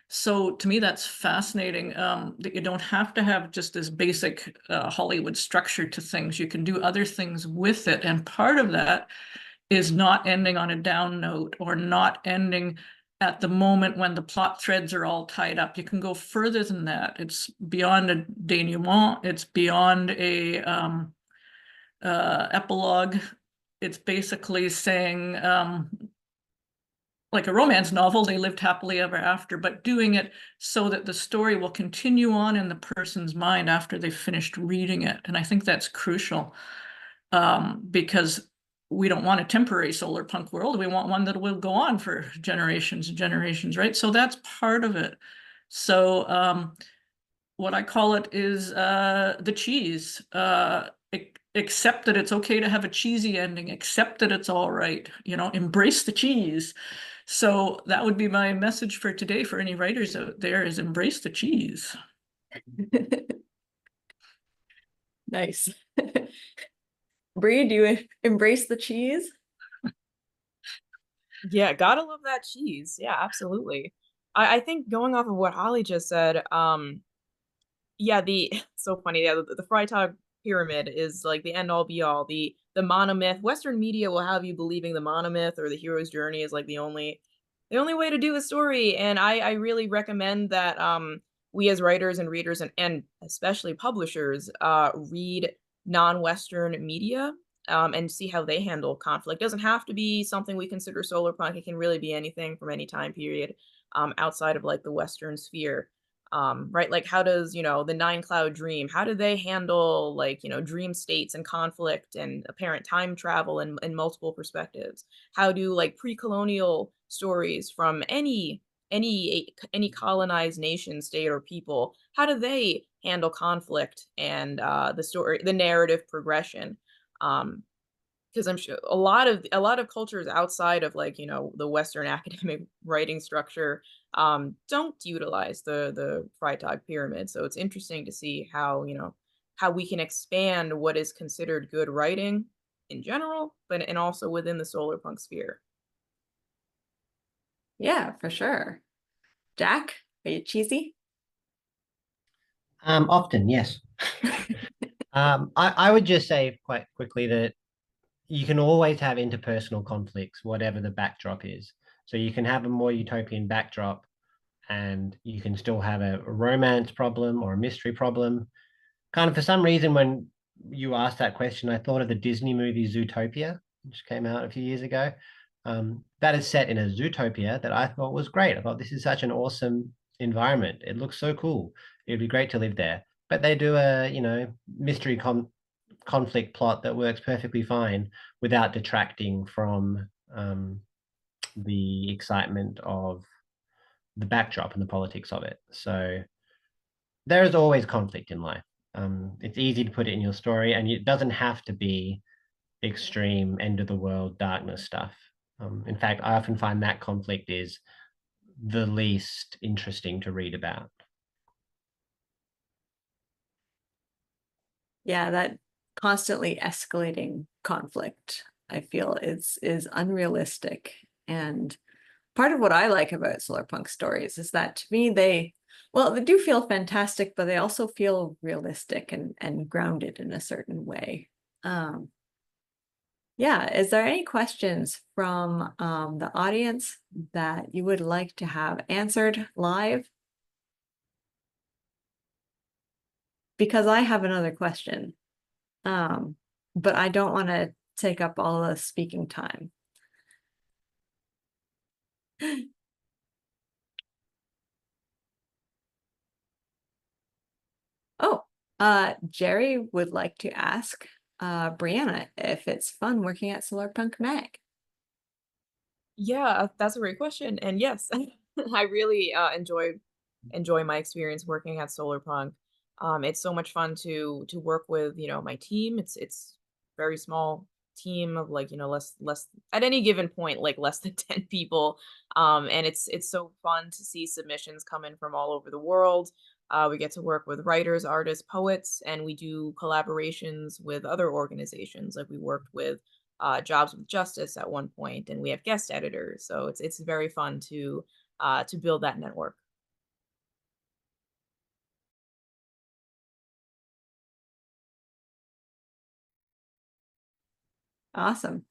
So to me, that's fascinating, that you don't have to have just this basic Hollywood structure to things. You can do other things with it. And part of that is not ending on a down note, or not ending at the moment when the plot threads are all tied up. You can go further than that. It's beyond a denouement. It's beyond a epilogue. It's basically saying, like a romance novel, they lived happily ever after, but doing it so that the story will continue on in the person's mind after they've finished reading it. And I think that's crucial, because we don't want a temporary solar punk world. We want one that will go on for generations and generations, right? So that's part of it. So what I call it is the cheese. Accept that it's okay to have a cheesy ending, accept that it's all right, embrace the cheese. So that would be my message for today for any writers out there, is embrace the cheese. Nice. Bree, do you embrace the cheese? Yeah, gotta love that cheese. Yeah, absolutely. I think going off of what Holly just said, yeah, so funny. Yeah, the Freytag pyramid is like the end all be all. The monomyth. Western media will have you believing the monomyth or the hero's journey is like the only way to do a story. And I really recommend that we as writers and readers and especially publishers read non-Western media and see how they handle conflict. It doesn't have to be something we consider solarpunk. It can really be anything from any time period outside of like the Western sphere. Right? Like how does, the Nine Cloud Dream, how do they handle like, dream states and conflict and apparent time travel in multiple perspectives? How do like pre-colonial stories from any colonized nation, state, or people, how do they handle conflict and the narrative progression? Because I'm sure a lot of cultures outside of like the Western academic writing structure don't utilize the Freytag pyramid. So it's interesting to see how how we can expand what is considered good writing in general, and also within the solarpunk sphere. Yeah, for sure. Jack, are you cheesy? Often, yes. I would just say quite quickly that you can always have interpersonal conflicts, whatever the backdrop is. So you can have a more utopian backdrop and you can still have a romance problem or a mystery problem. Kind of for some reason, when you asked that question, I thought of the Disney movie Zootopia, which came out a few years ago. That is set in a Zootopia that I thought was great. I thought this is such an awesome environment. It looks so cool. It'd be great to live there. But they do a, mystery conflict plot that works perfectly fine without detracting from the excitement of the backdrop and the politics of it. So there is always conflict in life. It's easy to put it in your story, and it doesn't have to be extreme end of the world darkness stuff. In fact, I often find that conflict is the least interesting to read about. Yeah, that constantly escalating conflict, I feel is unrealistic. And part of what I like about solarpunk stories is that to me they do feel fantastic, but they also feel realistic and grounded in a certain way. Yeah, is there any questions from the audience that you would like to have answered live? Because I have another question, but I don't want to take up all the speaking time. Oh, Jerry would like to ask Brianna if it's fun working at Solarpunk Mag. Yeah, that's a great question. And yes, I really enjoy my experience working at Solarpunk. It's so much fun to work with, my team. It's very small team of like, less at any given point, like less than 10 people. And it's so fun to see submissions come in from all over the world. We get to work with writers, artists, poets, and we do collaborations with other organizations. Like we worked with Jobs with Justice at one point, and we have guest editors. So it's very fun to build that network. Awesome.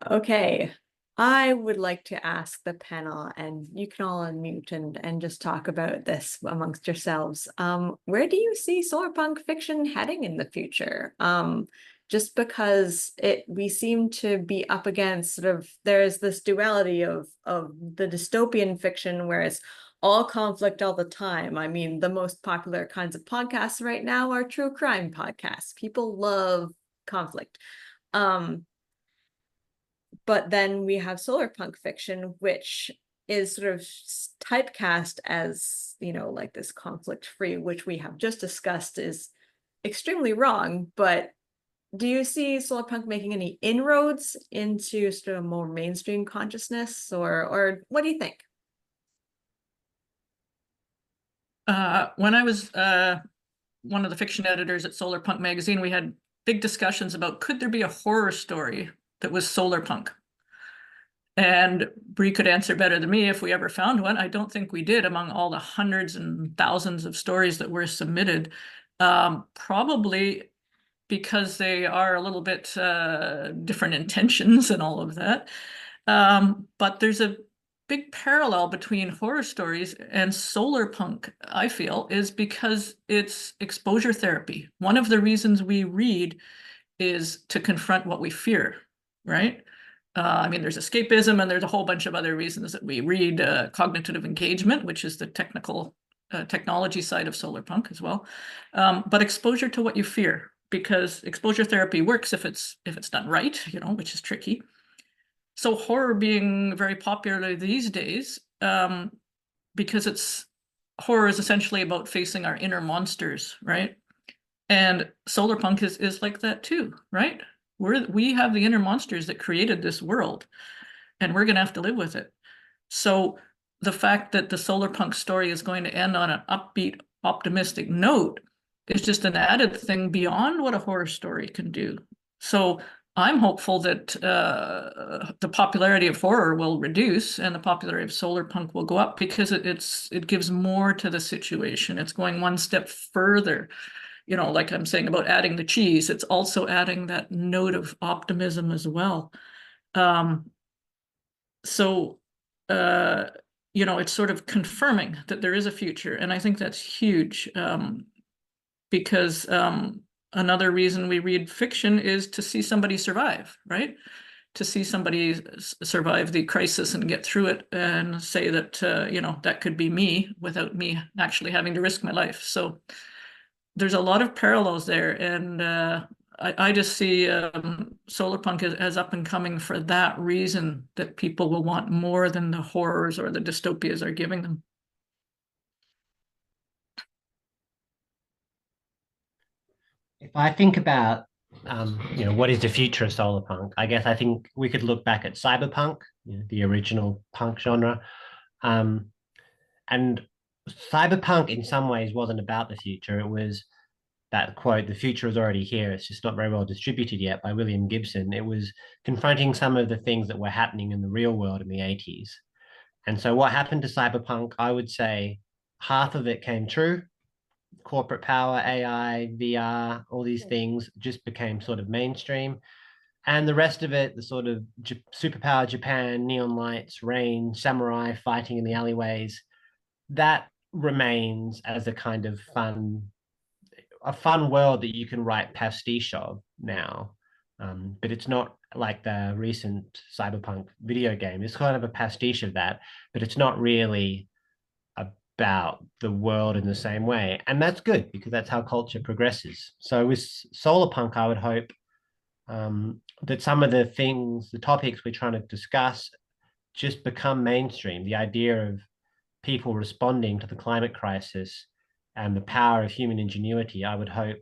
Okay, I would like to ask the panel, and you can all unmute and just talk about this amongst yourselves. Where do you see solarpunk fiction heading in the future? Just because we seem to be up against sort of, there's this duality of the dystopian fiction where it's all conflict all the time. I mean, the most popular kinds of podcasts right now are true crime podcasts. People love conflict. But then we have solarpunk fiction, which is sort of typecast as, like this conflict free, which we have just discussed is extremely wrong. But do you see solarpunk making any inroads into sort of more mainstream consciousness, or what do you think? When I was one of the fiction editors at Solarpunk Magazine, we had big discussions about could there be a horror story that was solarpunk? And Bree could answer better than me if we ever found one. I don't think we did among all the hundreds and thousands of stories that were submitted. Probably because they are a little bit different intentions and all of that. But there's a big parallel between horror stories and solarpunk, I feel, is because it's exposure therapy. One of the reasons we read is to confront what we fear, right? I mean, there's escapism and there's a whole bunch of other reasons that we read. Cognitive engagement, which is the technology side of solarpunk as well. But exposure to what you fear, because exposure therapy works if it's done right, which is tricky. So horror being very popular these days, because horror is essentially about facing our inner monsters, right? And solarpunk is like that too, right? We have the inner monsters that created this world, and we're gonna have to live with it. So the fact that the solarpunk story is going to end on an upbeat, optimistic note is just an added thing beyond what a horror story can do. So I'm hopeful that the popularity of horror will reduce and the popularity of solarpunk will go up, because it gives more to the situation. It's going one step further. Like I'm saying about adding the cheese, it's also adding that note of optimism as well. So it's sort of confirming that there is a future, and I think that's huge, because another reason we read fiction is to see somebody survive, right? To see somebody survive the crisis and get through it and say that, that could be me without me actually having to risk my life. So there's a lot of parallels there, and I just see solarpunk as up and coming for that reason, that people will want more than the horrors or the dystopias are giving them. If I think about, what is the future of solarpunk, I think we could look back at cyberpunk, the original punk genre. And cyberpunk in some ways wasn't about the future. It was that quote, "The future is already here. It's just not very well distributed yet," by William Gibson. It was confronting some of the things that were happening in the real world in the 80s. And so what happened to cyberpunk, I would say half of it came true. Corporate power, AI, VR, all these things just became sort of mainstream. And the rest of it, the sort of superpower Japan, neon lights, rain, samurai fighting in the alleyways, that remains as a kind of a fun world that you can write pastiche of now. But it's not like the recent cyberpunk video game. It's kind of a pastiche of that, but it's not really a about the world in the same way. And that's good because that's how culture progresses. So with Solarpunk, I would hope that some of the topics we're trying to discuss just become mainstream. The idea of people responding to the climate crisis and the power of human ingenuity, I would hope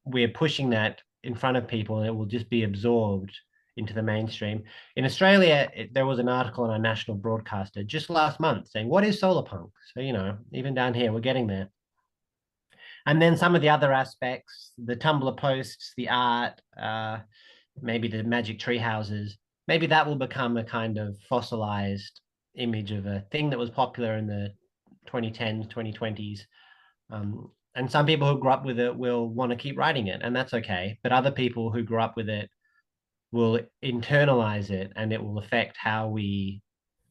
we're pushing that in front of people and it will just be absorbed into the mainstream. In Australia, there was an article on our national broadcaster just last month saying, what is Solarpunk? So, even down here, we're getting there. And then some of the other aspects, the Tumblr posts, the art, maybe the magic tree houses, maybe that will become a kind of fossilized image of a thing that was popular in the 2010s, 2020s. And some people who grew up with it will want to keep writing it, and that's okay. But other people who grew up with it will internalize it, and it will affect how we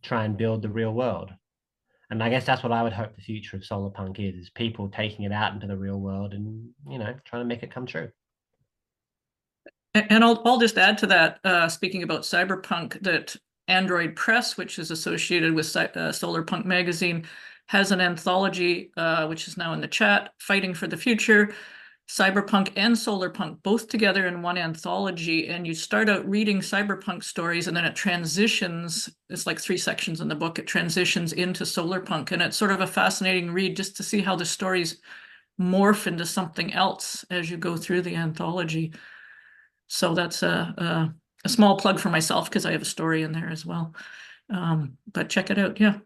try and build the real world. And I guess that's what I would hope the future of Solarpunk is people taking it out into the real world and, trying to make it come true. And I'll just add to that, speaking about cyberpunk, that Android Press, which is associated with Solarpunk Magazine, has an anthology, which is now in the chat, Fighting for the Future, cyberpunk and solarpunk both together in one anthology. And you start out reading cyberpunk stories and then it transitions, it's like 3 sections in the book, it transitions into solarpunk. And it's sort of a fascinating read just to see how the stories morph into something else as you go through the anthology. So that's a small plug for myself because I have a story in there as well. But check it out, yeah.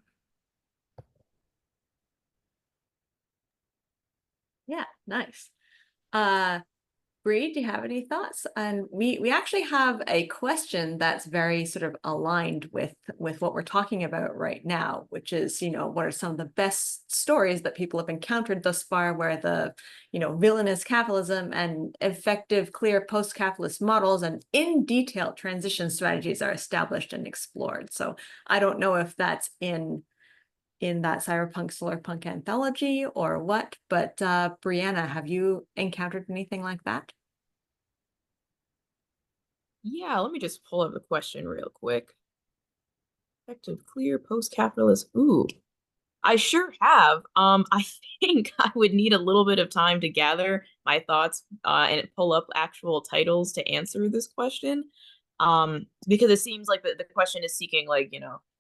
Yeah, nice. Bree, do you have any thoughts? And we actually have a question that's very sort of aligned with what we're talking about right now, which is, what are some of the best stories that people have encountered thus far where the, villainous capitalism and effective, clear post-capitalist models and in detail transition strategies are established and explored. So I don't know if that's in that Cyberpunk Solarpunk anthology or what, but Brianna, have you encountered anything like that? Yeah, let me just pull up the question real quick. Effective, clear, post-capitalist. Ooh, I sure have. I think I would need a little bit of time to gather my thoughts and pull up actual titles to answer this question. Because it seems like the question is seeking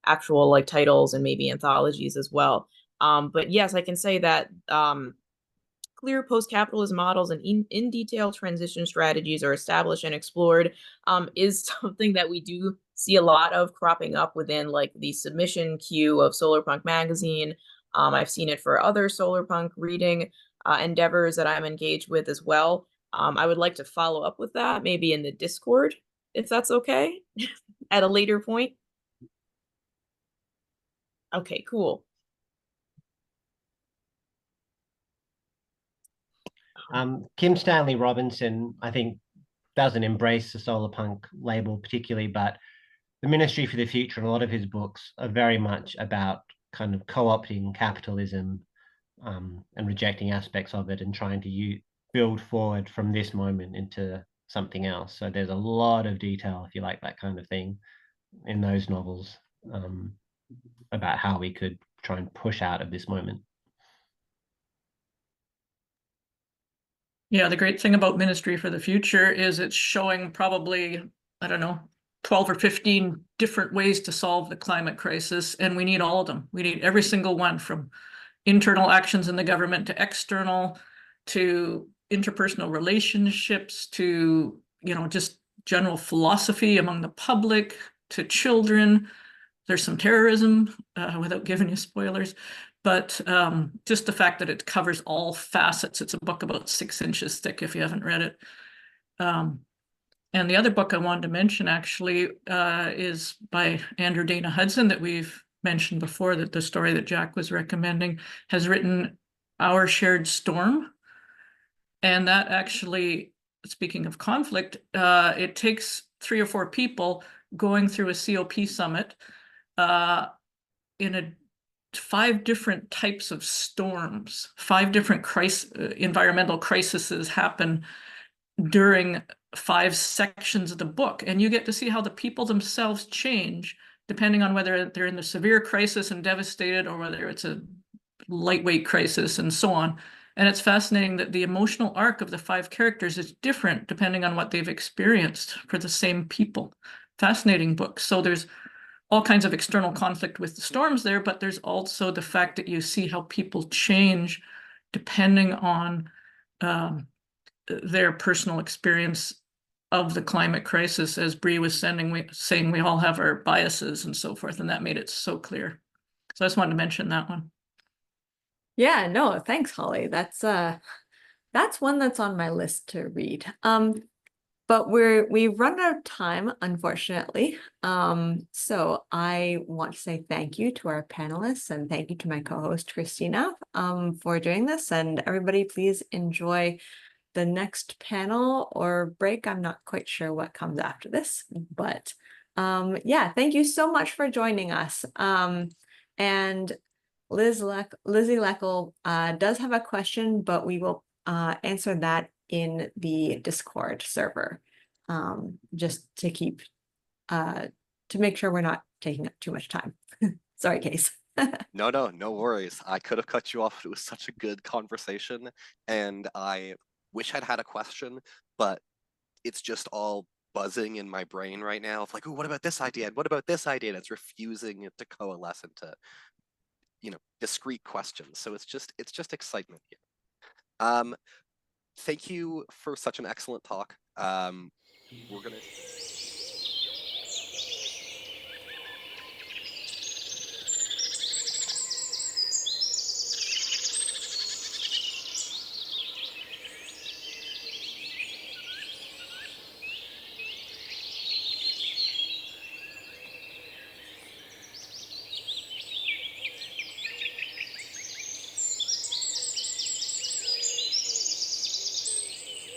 actual titles and maybe anthologies as well. But yes, I can say that clear post-capitalist models and in detail transition strategies are established and explored is something that we do see a lot of cropping up within the submission queue of Solarpunk Magazine. I've seen it for other Solarpunk reading endeavors that I'm engaged with as well. I would like to follow up with that maybe in the Discord, if that's okay, at a later point. Okay, cool. Kim Stanley Robinson, I think, doesn't embrace the Solarpunk label particularly, but the Ministry for the Future and a lot of his books are very much about kind of co-opting capitalism and rejecting aspects of it and trying to build forward from this moment into something else. So there's a lot of detail, if you like that kind of thing, in those novels about how we could try and push out of this moment. Yeah, the great thing about Ministry for the Future is it's showing probably, I don't know, 12 or 15 different ways to solve the climate crisis, and we need all of them. We need every single one, from internal actions in the government to external, to interpersonal relationships, to, just general philosophy among the public, to children. There's some terrorism, without giving you spoilers. But just the fact that it covers all facets. It's a book about 6 inches thick if you haven't read it. And the other book I wanted to mention actually is by Andrew Dana Hudson that we've mentioned before, that the story that Jack was recommending, has written Our Shared Storm. And that actually, speaking of conflict, it takes 3 or 4 people going through a COP summit in 5 different types of storms. 5 different environmental crises happen during 5 sections of the book, and you get to see how the people themselves change depending on whether they're in the severe crisis and devastated, or whether it's a lightweight crisis, and so on. And it's fascinating that the emotional arc of the 5 characters is different depending on what they've experienced for the same people. Fascinating book. So there's all kinds of external conflict with the storms there, but there's also the fact that you see how people change depending on their personal experience of the climate crisis. As Bree was saying we all have our biases and so forth, and that made it so clear. So I just wanted to mention that one. Yeah, no, thanks, Holly. That's one that's on my list to read. But we've run out of time, unfortunately. So I want to say thank you to our panelists and thank you to my co-host Christina for doing this. And everybody, please enjoy the next panel or break. I'm not quite sure what comes after this, but yeah, thank you so much for joining us. And Lizzie Leckel does have a question, but we will answer that in the Discord server, just to keep to make sure we're not taking up too much time. Sorry, Case. No worries. I could have cut you off. It was such a good conversation, and I wish I'd had a question, but it's just all buzzing in my brain right now of like, oh, what about this idea? And what about this idea? And it's refusing to coalesce into, discrete questions. So it's just excitement here. Thank you for such an excellent talk. We're gonna